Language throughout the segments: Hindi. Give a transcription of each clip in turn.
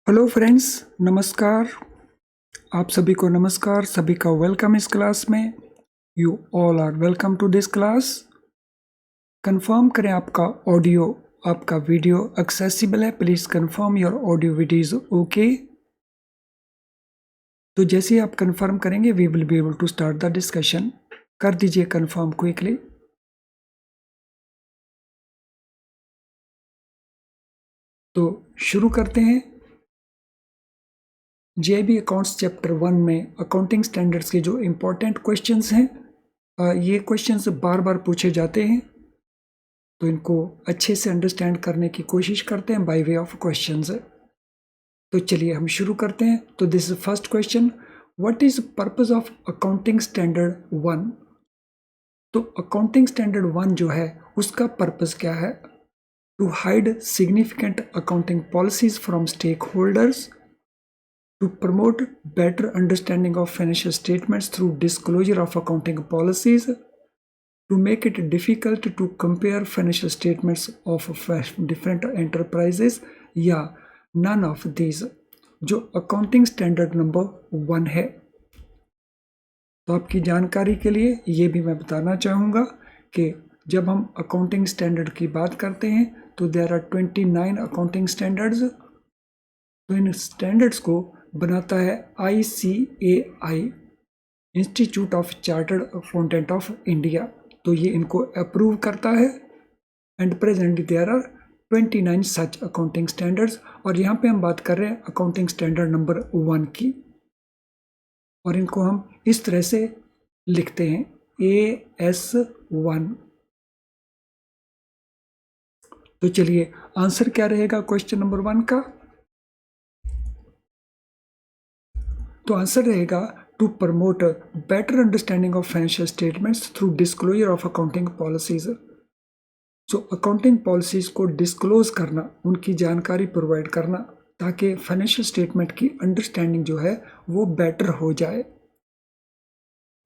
हेलो फ्रेंड्स, नमस्कार। आप सभी को नमस्कार, सभी का वेलकम इस क्लास में। You all are welcome to this class. Confirm करें आपका ऑडियो, आपका वीडियो एक्सेसिबल है। Please confirm your audio video is okay. तो जैसे ही आप कंफर्म करेंगे we will be able to start the discussion. कर दीजिए कंफर्म क्विकली। तो शुरू करते हैं। जेआईबी अकाउंट्स चैप्टर 1 में अकाउंटिंग स्टैंडर्ड्स के जो इम्पोर्टेंट क्वेश्चंस हैं, ये क्वेश्चंस बार बार पूछे जाते हैं, तो इनको अच्छे से अंडरस्टैंड करने की कोशिश करते हैं बाय वे ऑफ क्वेश्चंस। तो चलिए हम शुरू करते हैं। तो this is first question, what is purpose of accounting standard 1। तो अकाउंटिंग स्टैंडर्ड 1 जो है उसका पर्पस क्या है? To hide significant accounting policies from stakeholders, to promote better understanding of financial statements through disclosure of accounting policies, to make it difficult to compare financial statements of different enterprises, या none of these। जो अकाउंटिंग स्टैंडर्ड नंबर 1 है, तो आपकी जानकारी के लिए ये भी मैं बताना चाहूँगा कि जब हम अकाउंटिंग स्टैंडर्ड की बात करते हैं तो देयर आर 29 अकाउंटिंग स्टैंडर्ड्स। तो इन स्टैंडर्ड्स को बनाता है ICAI, institute of chartered accountant of India. तो ये इनको अप्रूव करता है। And presently there are 29 such accounting standards, और यहाँ पे हम बात कर रहे हैं अकाउंटिंग स्टैंडर्ड नंबर 1 की। और इनको हम इस तरह से लिखते हैं AS1। तो चलिए आंसर क्या रहेगा क्वेश्चन नंबर 1 का? तो आंसर रहेगा to promote better understanding of financial statements through disclosure of accounting policies. So accounting policies को डिस्क्लोज करना, उनकी जानकारी प्रोवाइड करना, ताकि फाइनेंशियल स्टेटमेंट की अंडरस्टैंडिंग जो है वो बेटर हो जाए।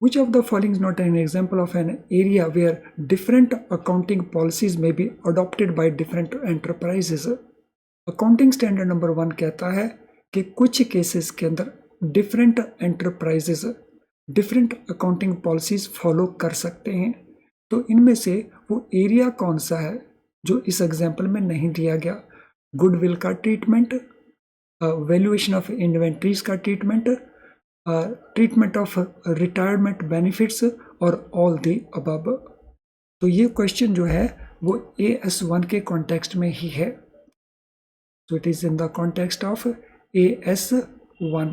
Which of the following is not an example of an area where different accounting policies may be adopted by different enterprises? Accounting standard number 1 कहता है कि कुछ केसेस के अंदर different enterprises different accounting policies follow कर सकते हैं। तो इनमें से वो एरिया कौन सा है जो इस एग्जाम्पल में नहीं दिया गया? गुडविल का ट्रीटमेंट, वैल्यूएशन ऑफ इन्वेंट्रीज का treatment, treatment of retirement benefits, और ऑल द अबव। तो ये क्वेश्चन जो है वो AS1 के कॉन्टेक्स्ट में ही है। So it is in the context of AS1.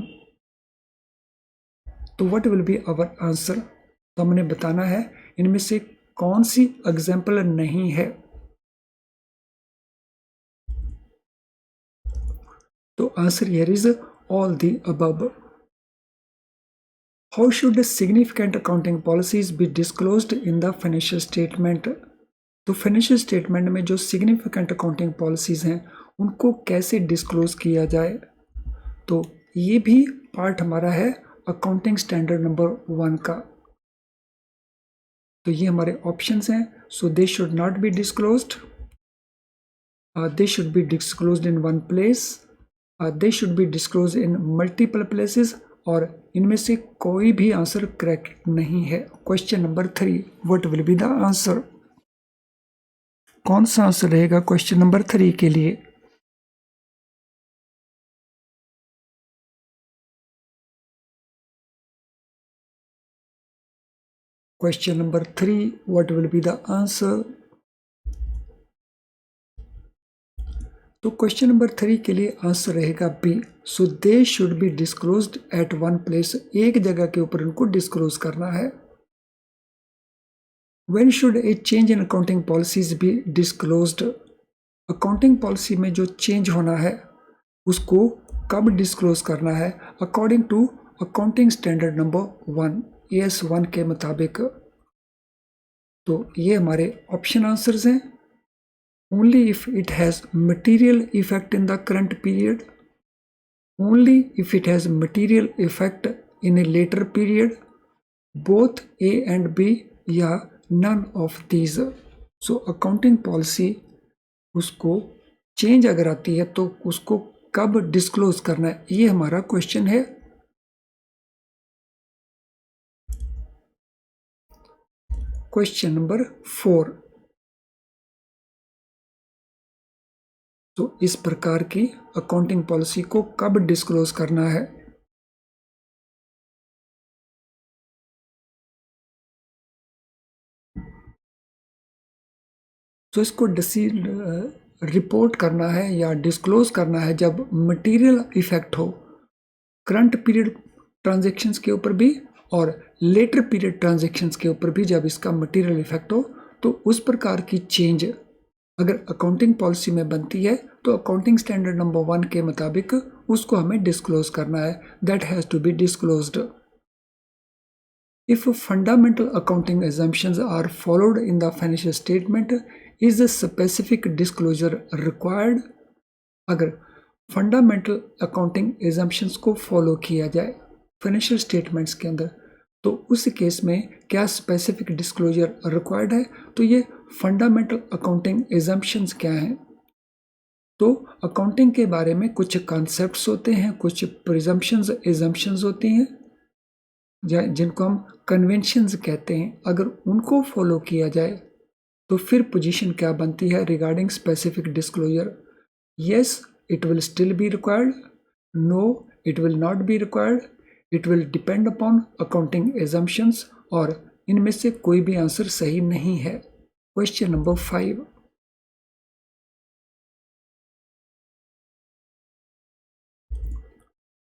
तो what will be our answer? तो हमने बताना है इनमें से कौन सी एग्जाम्पल नहीं है। तो answer here is all the above. How should significant accounting policies be disclosed in the financial statement? तो फाइनेंशियल स्टेटमेंट में जो सिग्निफिकेंट अकाउंटिंग पॉलिसीज हैं उनको कैसे डिस्क्लोज किया जाए? तो ये भी पार्ट हमारा है अकाउंटिंग स्टैंडर्ड नंबर 1 का। तो ये हमारे ऑप्शंस हैं। So they should not be disclosed, they should be disclosed in one place, they should be disclose in multiple places, और इनमें से कोई भी आंसर करेक्ट नहीं है। Question number 3, what will be the answer? कौन सा आंसर रहेगा क्वेश्चन नंबर 3 के लिए? Question number 3, what will be the answer? तो क्वेश्चन नंबर 3 के लिए आंसर रहेगा B. So they should be disclosed at one place, एक जगह के ऊपर इनको डिस्क्लोज करना है। When should a change in accounting policies be disclosed? Accounting policy में जो चेंज होना है उसको कब डिस्क्लोज करना है? According to accounting standard number 1 AS1 के मुताबिक। तो ये हमारे ऑप्शन आंसर्स हैं। Only if it has material effect in the current period, only if it has material effect in a later period, both A and B, या none of these. So accounting policy उसको चेंज अगर आती है तो उसको कब डिस्क्लोज करना है, ये हमारा क्वेश्चन है। Question number 4। तो इस प्रकार की अकाउंटिंग पॉलिसी को कब डिस्क्लोज करना है। तो इसको रिपोर्ट करना है या डिस्क्लोज करना है जब मटेरियल इफेक्ट हो करंट पीरियड ट्रांजैक्शंस के ऊपर भी और लेटर पीरियड ट्रांजैक्शंस के ऊपर भी। जब इसका मटेरियल इफेक्ट हो तो उस प्रकार की चेंज अगर अकाउंटिंग पॉलिसी में बनती है तो अकाउंटिंग स्टैंडर्ड नंबर 1 के मुताबिक उसको हमें डिस्क्लोज करना है। That has to be disclosed. If fundamental accounting assumptions are followed in the financial statement, is a specific disclosure required? अगर फंडामेंटल अकाउंटिंग एजम्पशंस को फॉलो किया जाए फाइनेंशियल स्टेटमेंट्स के अंदर, तो उस केस में क्या स्पेसिफिक डिस्क्लोजर रिक्वायर्ड है। तो ये फंडामेंटल अकाउंटिंग एजम्पशंस क्या हैं। तो अकाउंटिंग के बारे में कुछ कॉन्सेप्ट्स होते हैं, कुछ प्रिजम्पशंस एजम्पशंस होती हैं जिनको हम कन्वेंशंस कहते हैं। अगर उनको फॉलो किया जाए तो फिर पोजीशन क्या बनती है regarding specific disclosure. Yes, it will still be required. No, it will not be required. It will depend upon accounting assumptions. और इनमें से कोई भी आंसर सही नहीं है। Question number 5।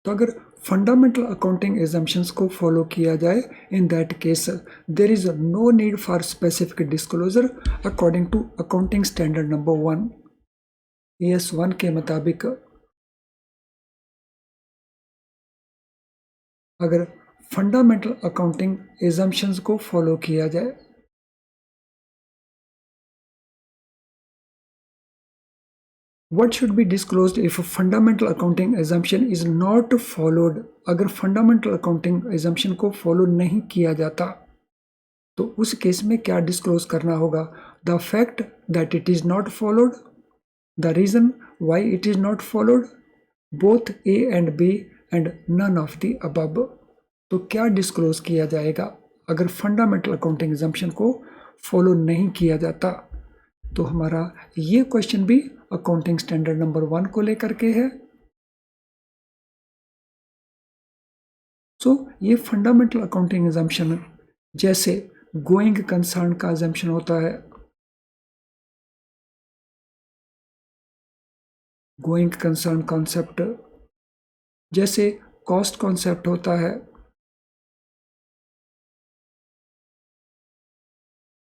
तो अगर फंडामेंटल अकाउंटिंग एजम्पशंस को फॉलो किया जाए, in that case there is no need for specific disclosure according to accounting standard number 1 AS1 के मुताबिक। अगर फंडामेंटल अकाउंटिंग एजम्पशंस को फॉलो किया जाए, what should be disclosed if a fundamental accounting assumption is not followed? अगर फंडामेंटल अकाउंटिंग assumption को फॉलो नहीं किया जाता तो उस केस में क्या डिस्क्लोज करना होगा। The fact that it is not followed, the reason why it is not followed, both A and B and none of the above. तो क्या डिस्क्लोज किया जाएगा अगर फंडामेंटल अकाउंटिंग एग्जाम्पशन को फॉलो नहीं किया जाता। तो हमारा ये क्वेश्चन भी अकाउंटिंग स्टैंडर्ड नंबर 1 को लेकर के है। सो ये फंडामेंटल अकाउंटिंग एग्जाम्पशन जैसे गोइंग कंसर्न का एग्जाम्पशन होता है, गोइंग कंसर्न कॉन्सेप्ट, जैसे कॉस्ट कॉन्सेप्ट होता है।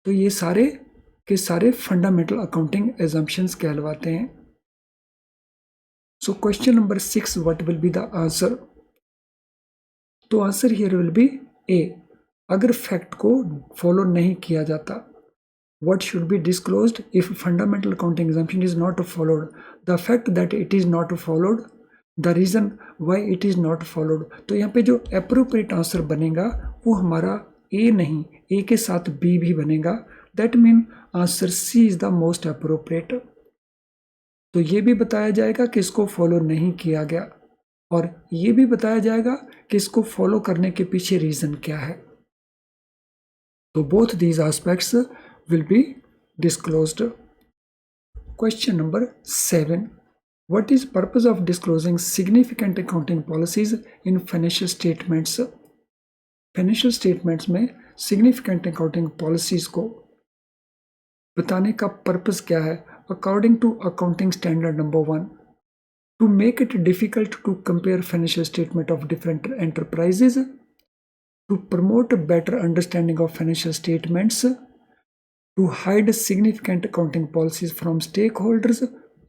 तो ये सारे के सारे फंडामेंटल अकाउंटिंग एजम्पशंस कहलवाते हैं। सो question number 6, what will be the answer. तो आंसर हियर विल बी ए। अगर फैक्ट को फॉलो नहीं किया जाता, what should be disclosed if fundamental accounting assumption is not followed, the fact that it is not followed, the reason why it is not followed। तो यहाँ पे जो appropriate आंसर बनेगा वो हमारा ए नहीं, ए के साथ बी भी बनेगा। That mean answer C is the most appropriate. तो ये भी बताया जाएगा कि इसको फॉलो नहीं किया गया और ये भी बताया जाएगा कि इसको फॉलो करने के पीछे रीजन क्या है। तो both these aspects will be disclosed. Question number 7. What is purpose of disclosing significant accounting policies in financial statements? Financial statements में significant accounting policies को बताने का पर्पस क्या है। According to accounting standard number 1, to make it difficult to compare financial statement of different enterprises, to promote a better understanding of financial statements, to hide significant accounting policies from stakeholders,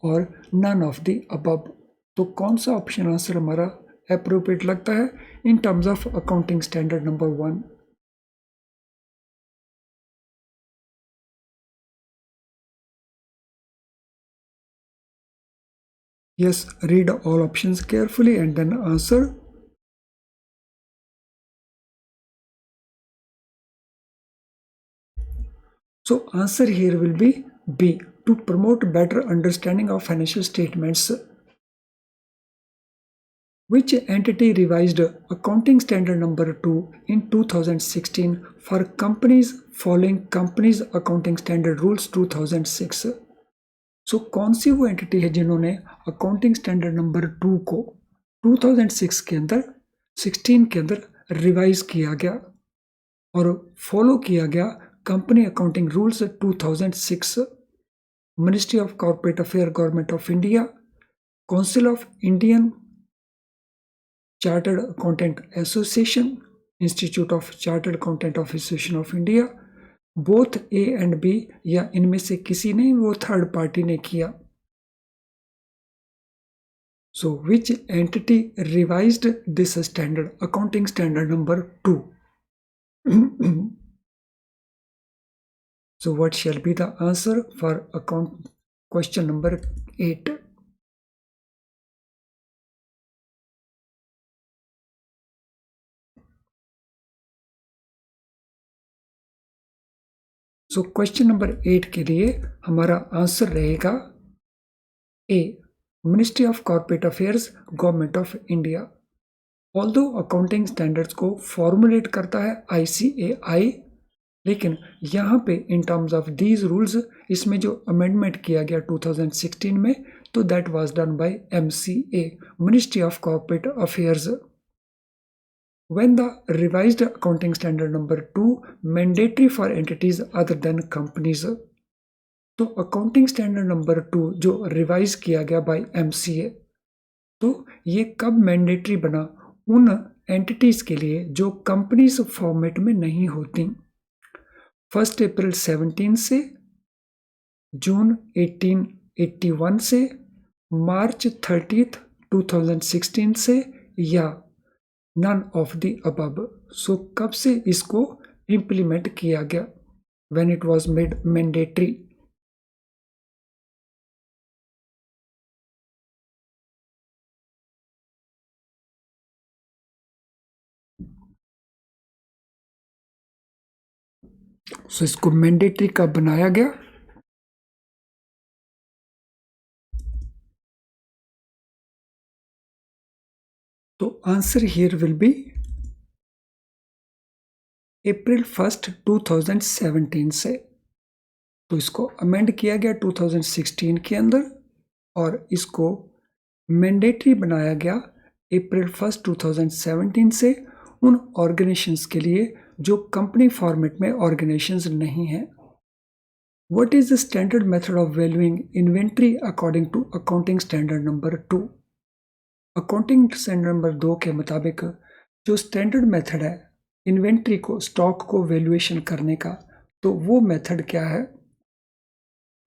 और none of the above। तो कौन सा ऑप्शन आंसर हमारा अप्रोप्रिएट लगता है इन terms of accounting standard number 1। Yes, read all options carefully and then answer. So answer here will be B, to promote better understanding of financial statements। Which entity revised accounting standard number 2 in 2016 for companies following companies accounting standard rules 2006? सो कौन सी वो एंटिटी है जिन्होंने अकाउंटिंग स्टैंडर्ड नंबर 2 को 2006 के अंदर 16 के अंदर रिवाइज किया गया और फॉलो किया गया company accounting rules 2006? Ministry of corporate affair government of India, council of Indian chartered accountant association, institute of chartered accountant association of India, both A and B, या इनमें से किसी ने, वो थर्ड पार्टी ने किया? So which entity revised this standard accounting standard number 2? So what shall be the answer for account question number 8? So question number 8 के लिए हमारा आंसर रहेगा A, ministry of corporate affairs government of India. Although accounting standards को फॉर्मुलेट करता है ICAI, लेकिन यहाँ पे in terms of these rules इसमें जो अमेंडमेंट किया गया 2016 में, तो that was done by MCA, ministry of corporate affairs. When the revised accounting standard number 2 mandatory for entities other than companies? तो अकाउंटिंग स्टैंडर्ड नंबर 2 जो रिवाइज किया गया बाय MCA, तो ये कब मैंडेटरी बना? उन एंटिटीज के लिए जो कंपनीज फॉर्मेट में नहीं होती। 1 अप्रैल 17 से, जून 1881 से, मार्च 30 2016 से, या none of the above. So कब से इसको इंप्लीमेंट किया गया? When it was made mandatory. So इसको मैंडेटरी कब बनाया गया? तो answer here will be April 1 2017 से। तो इसको अमेंड किया गया 2016 के अंदर और इसको मैंडेटरी बनाया गया अप्रैल 1 2017 से उन ऑर्गेनाइजेशंस के लिए जो कंपनी फॉर्मेट में ऑर्गेनाइजेशंस नहीं हैं। What is the standard method of valuing inventory according to accounting standard number 2? Accounting standard number 2 के मुताबिक जो स्टैंडर्ड मेथड है इन्वेंट्री को, स्टॉक को वैल्यूएशन करने का, तो वो मेथड क्या है?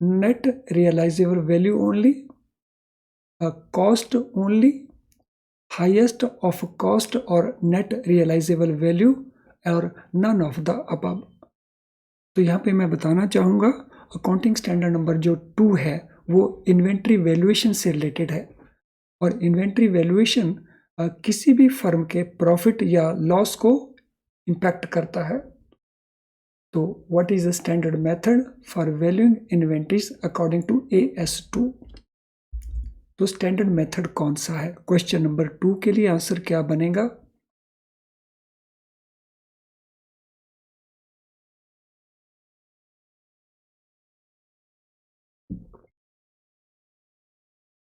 Net realisable value only, cost only, highest of cost और नेट रियलाइजेबल वैल्यू, और नन ऑफ द अबव। तो यहाँ पे मैं बताना चाहूँगा अकाउंटिंग स्टैंडर्ड नंबर जो 2 है वो इन्वेंट्री वैल्यूएशन से रिलेटेड है, और इन्वेंट्री वैल्यूएशन किसी भी फर्म के प्रॉफिट या लॉस को इम्पैक्ट करता है। तो what is the standard method for valuing inventories according to AS2? तो स्टैंडर्ड मेथड कौन सा है? क्वेश्चन नंबर 2 के लिए आंसर क्या बनेगा?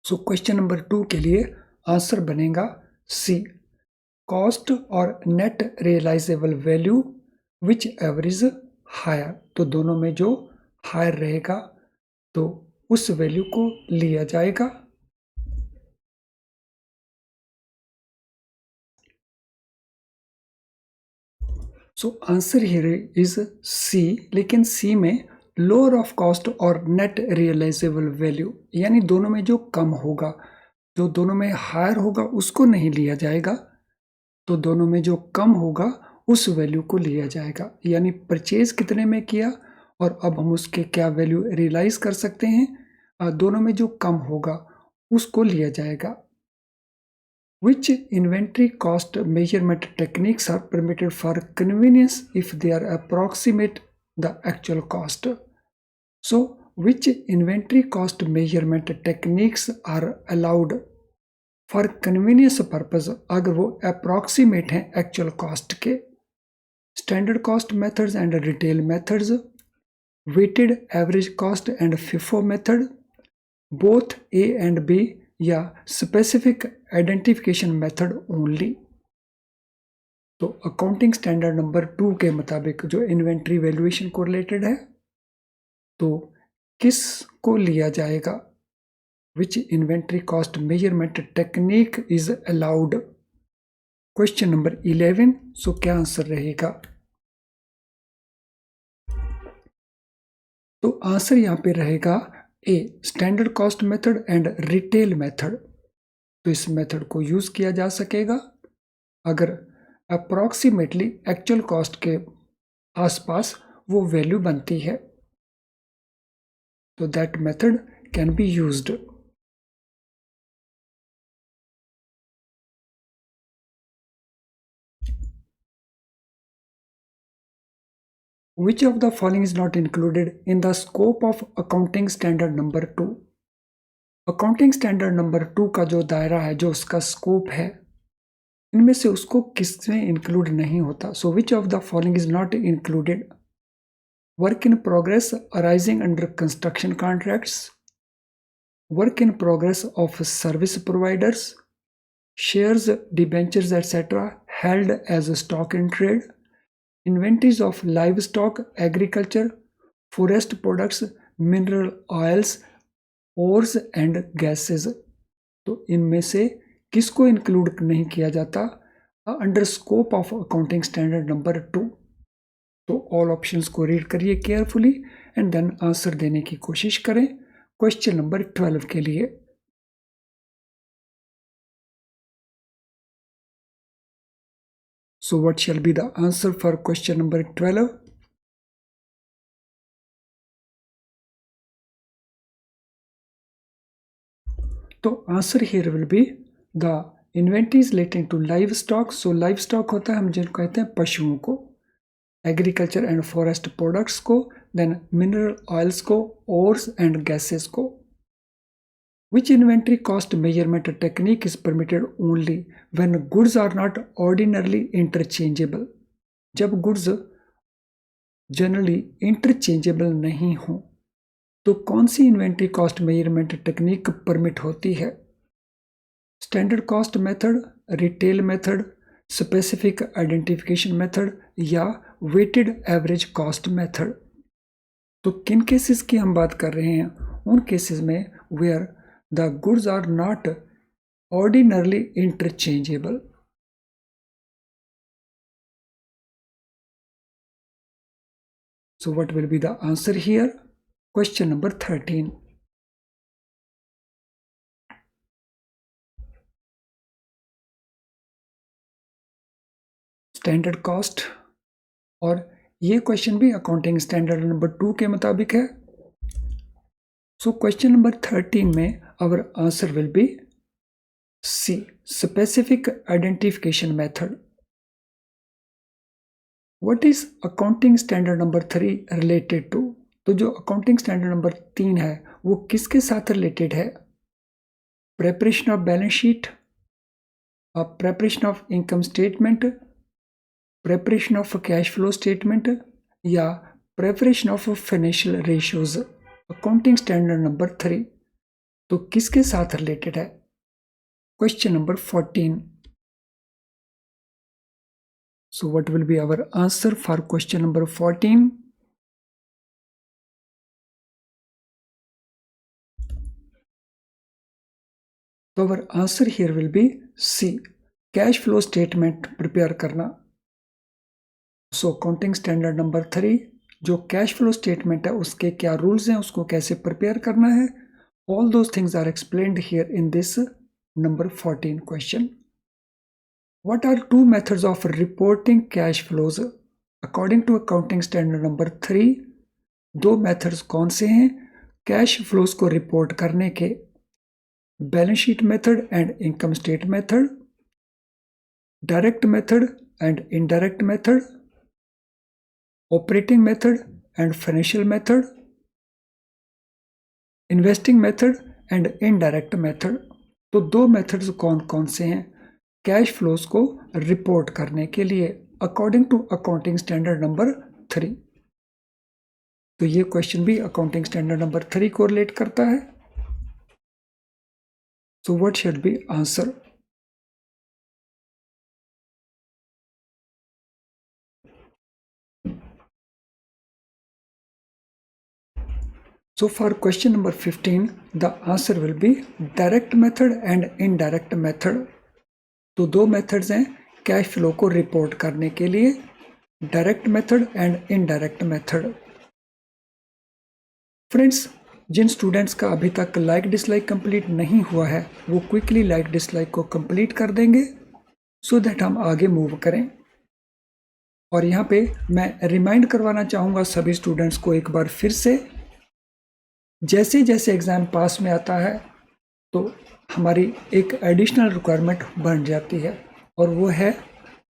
सो क्वेश्चन नंबर 2 के लिए आंसर बनेगा C, कॉस्ट और net realisable value whichever is higher. तो दोनों में जो हायर रहेगा तो उस वैल्यू को लिया जाएगा। So answer here is C, लेकिन C में लोअर ऑफ कॉस्ट और नेट रियलाइजेबल वैल्यू, यानी दोनों में जो कम होगा, जो दोनों में हायर होगा उसको नहीं लिया जाएगा, तो दोनों में जो कम होगा उस वैल्यू को लिया जाएगा। यानी परचेज कितने में किया और अब हम उसके क्या वैल्यू रियलाइज कर सकते हैं, दोनों में जो कम होगा उसको लिया जाएगा। Which inventory cost measurement techniques are permitted for convenience if they are approximate the actual cost? So, which inventory cost measurement techniques are allowed for convenience purpose अगर वो अप्रॉक्सीमेट हैं एक्चुअल कॉस्ट के, standard cost methods and retail methods, weighted average cost and FIFO method, both A and B, या स्पेसिफिक आइडेंटिफिकेशन मेथड ओनली। तो अकाउंटिंग स्टैंडर्ड नंबर 2 के मुताबिक जो इन्वेंट्री वैल्यूएशन को रिलेटेड है, तो किस को लिया जाएगा, which inventory cost measurement technique is allowed. Question number 11, so क्या आंसर रहेगा? तो आंसर यहां पे रहेगा A, standard cost method and retail method. तो इस मेथड को यूज किया जा सकेगा अगर अप्रॉक्सीमेटली एक्चुअल कॉस्ट के आसपास वो वैल्यू बनती है, तो that method can be used. Which of the following is not included in the scope of accounting standard number 2? Accounting standard number 2 का जो दायरा है, जो उसका स्कोप है, इनमें से उसको किसमें इंक्लूड नहीं होता? So which of the following is not included? Work in progress arising under construction contracts, work in progress of service providers, shares, debentures, etc. held as stock in trade, inventories of livestock, agriculture, forest products, mineral oils, ores and gases। तो इनमें से किसको इंक्लूड नहीं किया जाता under scope of accounting standard number 2? तो ऑल ऑप्शंस को रीड करिए केयरफुली एंड देन आंसर देने की कोशिश करें क्वेश्चन नंबर 12 के लिए। So what shall be the answer for question number 12? तो answer here will be the inventories relating to livestock। So livestock होता है हम जिनको कहते हैं पशुओं को, एग्रीकल्चर एंड फॉरेस्ट प्रोडक्ट्स को, देन मिनरल ऑयल्स को, ओर्स एंड गैसेस को। Which inventory cost measurement technique is permitted only when goods are not ordinarily interchangeable? जब goods जनरली इंटरचेंजेबल नहीं हो तो कौन सी inventory cost measurement technique permit होती है? Standard cost method, retail method, specific identification method, या वेटेड एवरेज कॉस्ट मेथड। तो किन केसेस की हम बात कर रहे हैं? उन केसेस में where the goods are not ordinarily interchangeable. So what will be the answer here? Question number 13. Standard cost, और ये क्वेश्चन भी अकाउंटिंग स्टैंडर्ड नंबर 2 के मुताबिक है। सो क्वेश्चन नंबर 13 में our answer will be C, specific identification method. What is accounting standard number 3 related to? तो जो अकाउंटिंग स्टैंडर्ड नंबर 3 है वो किसके साथ रिलेटेड है? Preparation of balance sheet, preparation of income statement, preparation of cash flow statement, या preparation of financial ratios. Accounting standard number 3 तो किसके साथ रिलेटेड है? Question number 14। So what will be our answer for question number 14? So our answer here will be C, cash flow statement prepare करना। सो अकाउंटिंग स्टैंडर्ड नंबर 3 जो कैश फ्लो स्टेटमेंट है उसके क्या रूल्स हैं, उसको कैसे प्रिपेयर करना है, all those things are explained here in this number 14 question. What are two methods of reporting cash flows according to accounting standard number 3? दो मेथड्स कौन से हैं कैश फ्लोज को रिपोर्ट करने के? Balance sheet method and income state method, direct method and indirect method, operating method and financial method, investing method and indirect method. तो दो मेथड्स कौन कौन से हैं कैश फ्लोज को रिपोर्ट करने के लिए according to accounting standard number 3। तो ये क्वेश्चन भी अकाउंटिंग स्टैंडर्ड नंबर 3 को रिलेट करता है। So what should be answer? So for question number 15, the answer will be direct method and indirect method. तो दो मेथड्स हैं कैश फ्लो को रिपोर्ट करने के लिए, direct method and indirect method. Friends, जिन स्टूडेंट्स का अभी तक लाइक डिसलाइक कंप्लीट नहीं हुआ है वो क्विकली लाइक डिसलाइक को कंप्लीट कर देंगे सो दैट हम आगे मूव करें। और यहाँ पे मैं रिमाइंड करवाना चाहूँगा सभी स्टूडेंट्स को एक बार फिर से, जैसे जैसे एग्ज़ाम पास में आता है तो हमारी एक एडिशनल रिक्वायरमेंट बन जाती है और वो है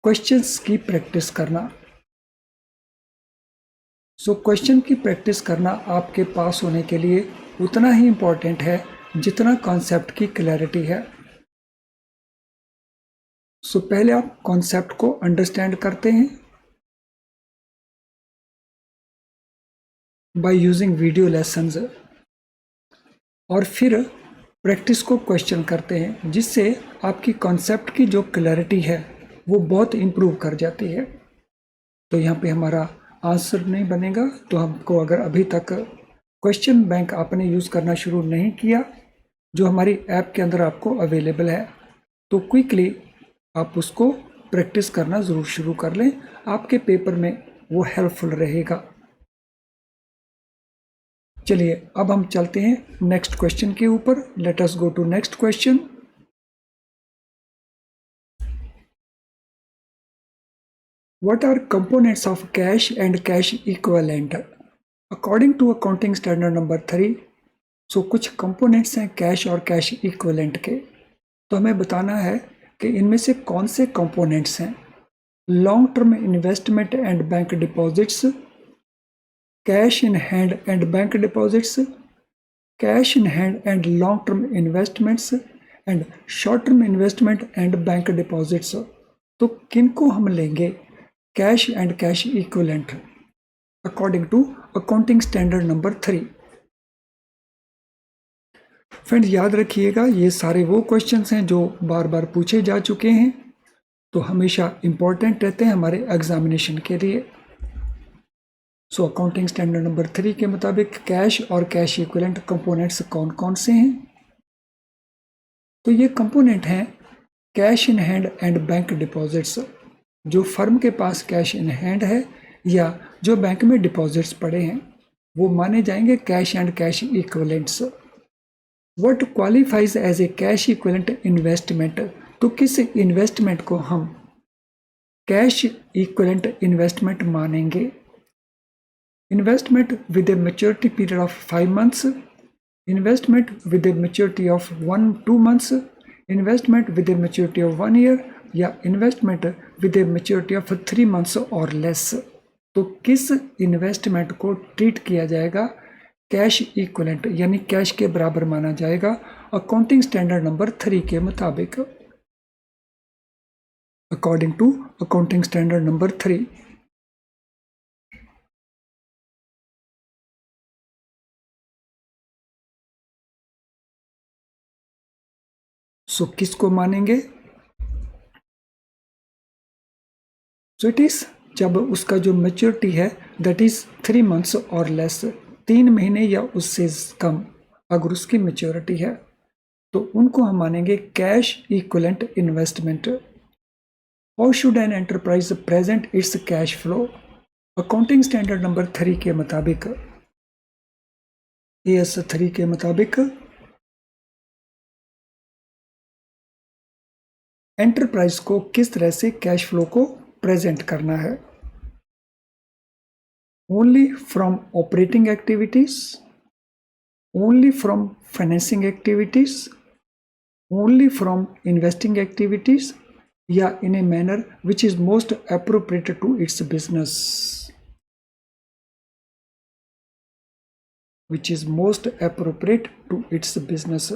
क्वेश्चंस की प्रैक्टिस करना। सो क्वेश्चन की प्रैक्टिस करना आपके पास होने के लिए उतना ही इम्पोर्टेंट है जितना कॉन्सेप्ट की क्लैरिटी है। सो पहले आप कॉन्सेप्ट को अंडरस्टैंड करते हैं बाय यूजिंग वीडियो लेसन्स और फिर प्रैक्टिस को क्वेश्चन करते हैं जिससे आपकी कॉन्सेप्ट की जो क्लैरिटी है वो बहुत इम्प्रूव कर जाती है। तो यहाँ पे हमारा आंसर नहीं बनेगा। तो हमको अगर अभी तक क्वेश्चन बैंक आपने यूज़ करना शुरू नहीं किया जो हमारी ऐप के अंदर आपको अवेलेबल है तो क्विकली आप उसको प्रैक्टिस करना ज़रूर शुरू कर लें, आपके पेपर में वो हेल्पफुल रहेगा। चलिए अब हम चलते हैं नेक्स्ट क्वेश्चन के ऊपर। Let us go to next question. What are components of cash and cash equivalent? According to accounting standard number 3, सो कुछ कंपोनेंट्स हैं कैश और कैश इक्विवेलेंट के। तो हमें बताना है कि इनमें से कौन से कंपोनेंट्स हैं। Long term investment and bank deposits, cash in hand and bank deposits, cash in hand and long term investments and short term investment and bank deposits. तो किनको हम लेंगे cash and cash equivalent according to accounting standard number 3? Friends याद रखिएगा ये सारे वो क्वेश्चंस हैं जो बार बार पूछे जा चुके हैं तो हमेशा इम्पोर्टेंट रहते हैं हमारे एग्जामिनेशन के लिए। सो अकाउंटिंग स्टैंडर्ड नंबर 3 के मुताबिक कैश और कैश इक्विवेलेंट कंपोनेंट्स कौन कौन से हैं? तो ये कंपोनेंट हैं cash in hand and bank deposits. जो फर्म के पास कैश इन हैंड है या जो बैंक में डिपॉजिट्स पड़े हैं वो माने जाएंगे cash and cash equivalents. What qualifies as a cash equivalent investment? तो किस इन्वेस्टमेंट को हम कैश इक्विवेलेंट इन्वेस्टमेंट मानेंगे? Investment with a maturity period of 5 months, investment with a maturity of 1-2 months, investment with a maturity of 1 year या investment with a maturity of 3 months और लेस। तो किस इन्वेस्टमेंट को ट्रीट किया जाएगा कैश इक्विवेलेंट यानी कैश के बराबर माना जाएगा अकाउंटिंग स्टैंडर्ड नंबर 3 के मुताबिक, according to accounting standard number 3। So किसको मानेंगे? सो इट इज जब उसका जो मैच्योरिटी है दैट इज 3 months और लेस, 3 महीने या उससे कम अगर उसकी मैच्योरिटी है तो उनको हम मानेंगे cash equivalent investment. How should an enterprise present it's cash flow? Accounting standard number 3 के मुताबिक, AS 3 के मुताबिक एंटरप्राइज को किस तरह से कैश फ्लो को प्रेजेंट करना है? Only from operating activities, only from financing activities, only from investing activities या in a manner which is most appropriate to its business, which is most appropriate to its business.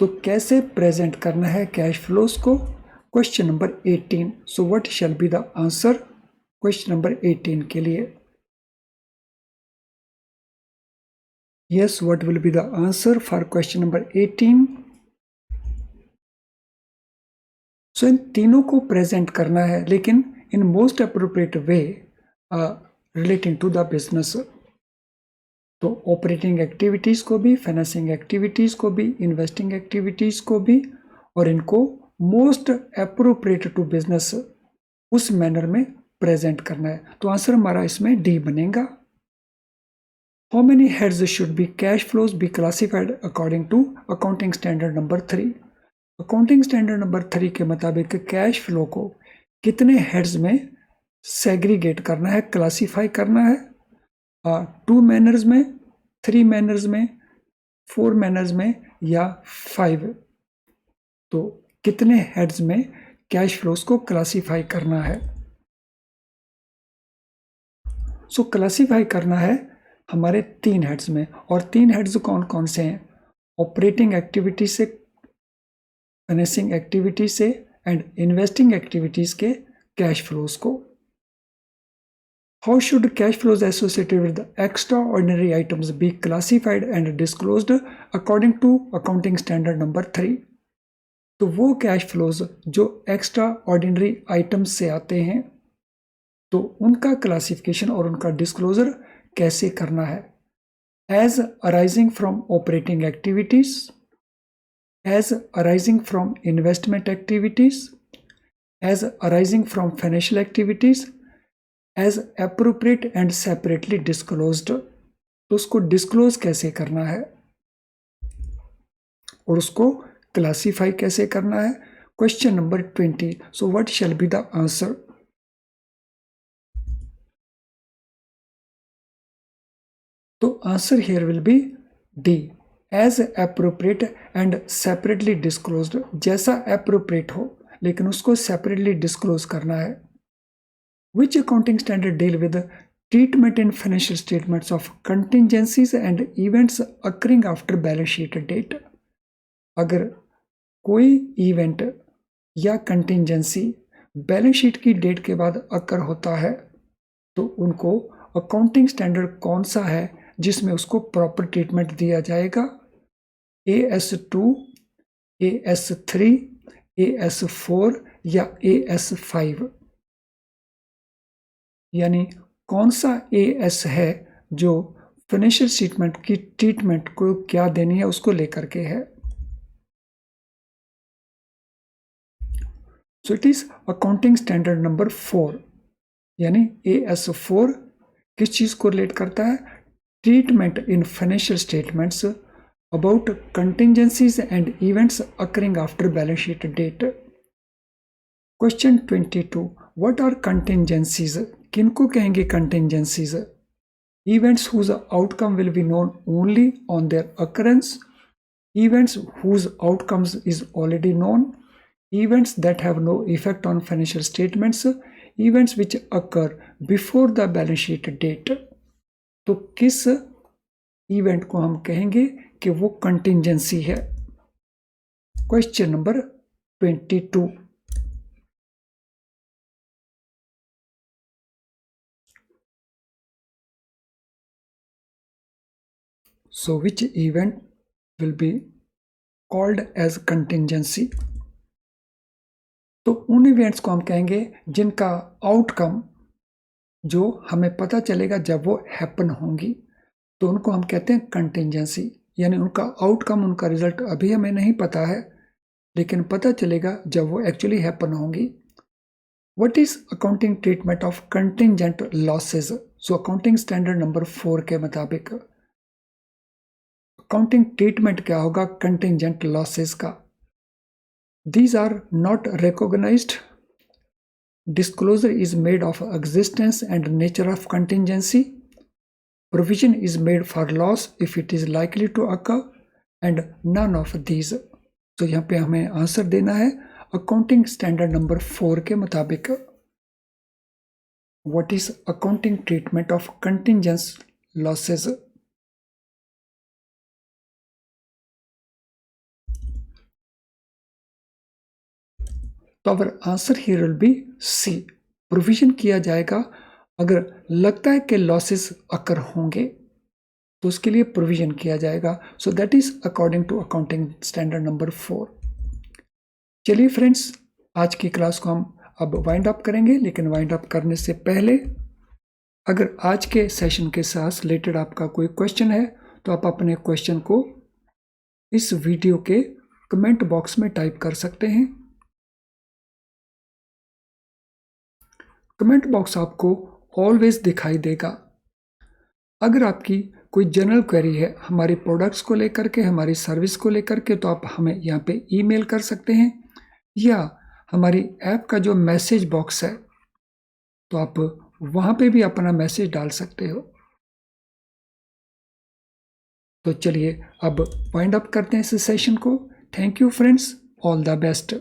तो कैसे प्रेजेंट करना है कैश फ्लोज को? Question number 18. So what shall be the answer question number 18 के लिए? Yes, what will be the answer for question number 18? So इन तीनों को प्रेजेंट करना है, लेकिन in most appropriate way relating to the business. तो ऑपरेटिंग एक्टिविटीज को भी, फाइनेंसिंग एक्टिविटीज को भी, इन्वेस्टिंग एक्टिविटीज को भी, और इनको मोस्ट अप्रोप्रिएट टू बिजनेस उस मैनर में प्रेजेंट करना है. तो आंसर हमारा इसमें डी बनेगा. How many heads should be cash flows be classified according to accounting standard number 3? Accounting standard number 3 के मुताबिक कैश फ्लो को कितने हेड्स में सेग्रीगेट करना है, क्लासीफाई करना है? 2 मैनर्स में, 3 मैनर्स में, 4 मैनर्स में या 5? तो कितने हेड्स में कैश फ्लोज को क्लासीफाई करना है? सो क्लासीफाई करना है हमारे 3 हेड्स में. और 3 हेड्स कौन कौन से हैं? ऑपरेटिंग एक्टिविटी से, फाइनेंसिंग एक्टिविटी से एंड इन्वेस्टिंग एक्टिविटीज के कैश फ्लोज को. How should cash flows associated with extraordinary items be classified and disclosed according to accounting standard number 3? तो वो कैश फ्लोज जो एक्स्ट्रा ऑर्डिनरी आइटम्स से आते हैं, तो उनका क्लासिफिकेशन और उनका डिस्क्लोजर कैसे करना है? As arising from operating activities, as arising from investment activities, as arising from financial activities, as appropriate and separately disclosed. तो उसको डिस्क्लोज कैसे करना है और उसको क्लासीफाई कैसे करना है? Question number 20. So what shall be the answer? तो answer here will be D, as appropriate and separately disclosed. जैसा एप्रोप्रिएट हो लेकिन उसको सेपरेटली डिस्क्लोज करना है. Which accounting standard deal with treatment in financial statements of contingencies and events occurring after balance sheet date? अगर कोई इवेंट या कंटिजेंसी बैलेंस शीट की डेट के बाद अकर होता है, तो उनको अकाउंटिंग स्टैंडर्ड कौन सा है जिसमें उसको प्रॉपर ट्रीटमेंट दिया जाएगा? AS2, AS3, AS4 या AS5? यानी कौन सा AS है जो फाइनेंशियल स्टेटमेंट की ट्रीटमेंट को क्या देनी है उसको लेकर के है. So it is accounting standard number 4, यानी AS4 किस चीज को रिलेट करता है? Treatment in financial statements about contingencies and events occurring after balance sheet date. Question 22. What are contingencies? किनको कहेंगे contingencies? Events whose outcome will be known only on their occurrence. Events whose outcomes is already known. Events that have no effect on financial statements. Events which occur before the balance sheet date. तो किस इवेंट को हम कहेंगे कि वो कंटिंजेंसी है? Question number 22. So which event will be called as contingency? तो उन इवेंट्स को हम कहेंगे जिनका आउटकम जो हमें पता चलेगा जब वो हैपन होंगी, तो उनको हम कहते हैं कंटिंजेंसी. यानी उनका आउटकम, उनका रिजल्ट अभी हमें नहीं पता है, लेकिन पता चलेगा जब वो एक्चुअली हैपन होंगी. What is accounting treatment of contingent losses? So accounting standard number 4 के मुताबिक अकाउंटिंग ट्रीटमेंट क्या होगा कंटिंजेंट लॉसेस का? These are not recognized. Disclosure is made of existence and nature of contingency. Provision is made for loss if it is likely to occur and none of these. तो यहाँ पे हमें आंसर देना है अकाउंटिंग स्टैंडर्ड नंबर 4 के मुताबिक. What is accounting treatment of contingent losses? तो our answer here will be C. Provision किया जाएगा अगर लगता है कि लॉसेस अकर होंगे तो उसके लिए प्रोविजन किया जाएगा। So that is according to accounting standard number 4। चलिए फ्रेंड्स, आज की क्लास को हम अब वाइंड अप करेंगे, लेकिन वाइंड अप करने से पहले अगर आज के सेशन के साथ रिलेटेड आपका कोई क्वेश्चन है तो आप अपने क्वेश्चन को इस वीडियो के कमेंट बॉक्स में टाइप कर सकते हैं। कमेंट बॉक्स आपको ऑलवेज दिखाई देगा। अगर आपकी कोई जनरल क्वेरी है हमारे प्रोडक्ट्स को लेकर के, हमारी सर्विस को लेकर के, तो आप हमें यहाँ पे ईमेल कर सकते हैं, या हमारी ऐप का जो मैसेज बॉक्स है तो आप वहाँ पे भी अपना मैसेज डाल सकते हो। तो चलिए अब वाइंड अप करते हैं इस सेशन को। Thank you friends, all the best.